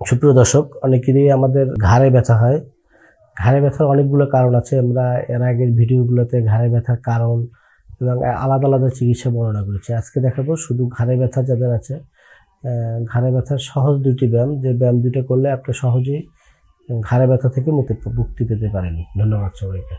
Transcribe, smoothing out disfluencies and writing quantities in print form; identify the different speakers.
Speaker 1: সুপ্রিয় দর্শক, অনেকেরই আমাদের ঘাড়ে ব্যথা হয়। ঘাড়ে ব্যথার অনেকগুলো কারণ আছে। আমরা এর আগের ভিডিওগুলোতে ঘাড়ে ব্যথার কারণ এবং আলাদা আলাদা চিকিৎসা বর্ণনা করেছি। আজকে দেখাবো শুধু ঘাড়ে ব্যথা যাদের আছে, ঘাড়ে ব্যথার সহজ 2টি ব্যায়াম, যে ব্যায়াম 2টা করলে আপনি সহজেই ঘাড়ে ব্যথা থেকে মুক্তি পেতে পারেন। ধন্যবাদ সবাইকে।